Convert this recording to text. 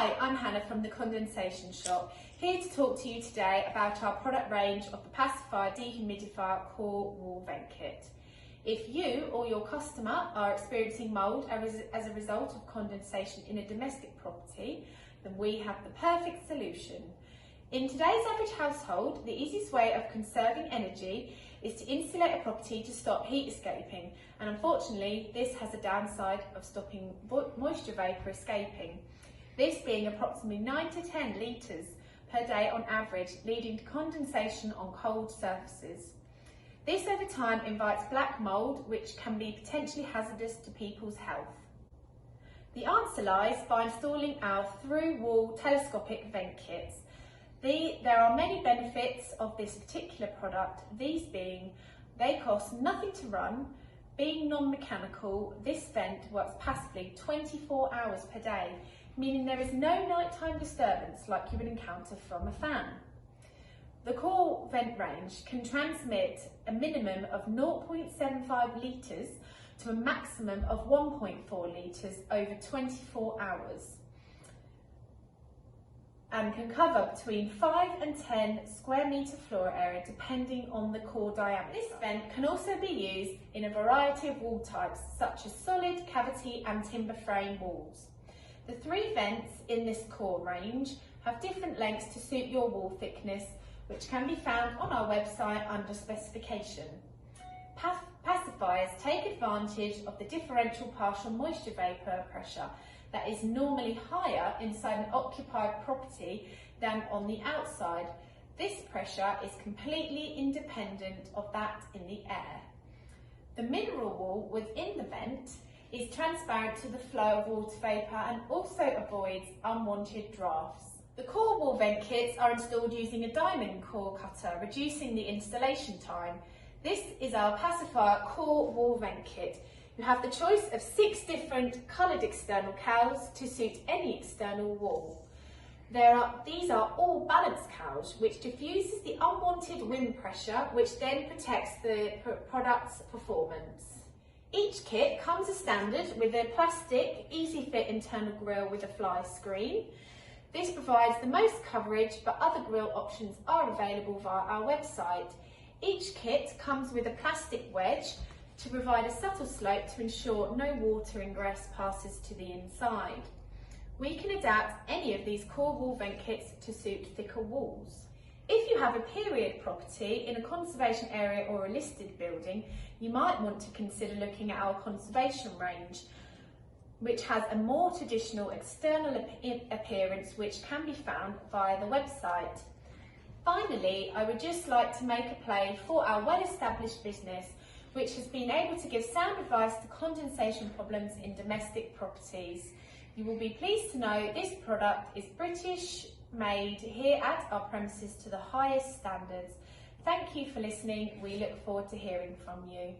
Hi, I'm Hannah from the Condensation Shop, here to talk to you today about our product range of the Passyfier Dehumidifier Core Wall Vent Kit. If you or your customer are experiencing mould as a result of condensation in a domestic property, then we have the perfect solution. In today's average household, the easiest way of conserving energy is to insulate a property to stop heat escaping, and unfortunately this has a downside of stopping moisture vapour escaping. This being approximately 9 to 10 litres per day on average, leading to condensation on cold surfaces. This over time invites black mould, which can be potentially hazardous to people's health. The answer lies by installing our through-wall telescopic vent kits. There are many benefits of this particular product, these being they cost nothing to run. Being non-mechanical, this vent works passively 24 hours per day, meaning there is no nighttime disturbance like you would encounter from a fan. The core vent range can transmit a minimum of 0.75 litres to a maximum of 1.4 litres over 24 hours and can cover between 5 and 10 square metre floor area depending on the core diameter. This vent can also be used in a variety of wall types such as solid, cavity and timber frame walls. The 3 vents in this core range have different lengths to suit your wall thickness, which can be found on our website under specification. Passyfiers take advantage of the differential partial moisture vapour pressure that is normally higher inside an occupied property than on the outside. This pressure is completely independent of that in the air. The mineral wool within the vent is transparent to the flow of water vapour and also avoids unwanted drafts. The core wall vent kits are installed using a diamond core cutter, reducing the installation time. This is our Passyfier core wall vent kit. You have the choice of 6 different coloured external cowls to suit any external wall. These are all balanced cowls, which diffuses the unwanted wind pressure, which then protects the product's performance. Each kit comes as standard with a plastic, easy fit internal grille with a fly screen. This provides the most coverage, but other grille options are available via our website. Each kit comes with a plastic wedge to provide a subtle slope to ensure no water ingress passes to the inside. We can adapt any of these core wall vent kits to suit thicker walls. If you have a period property in a conservation area or a listed building, you might want to consider looking at our conservation range, which has a more traditional external appearance, which can be found via the website. Finally, I would just like to make a play for our well-established business, which has been able to give sound advice to condensation problems in domestic properties. You will be pleased to know this product is British made here at our premises to the highest standards. Thank you for listening. We look forward to hearing from you.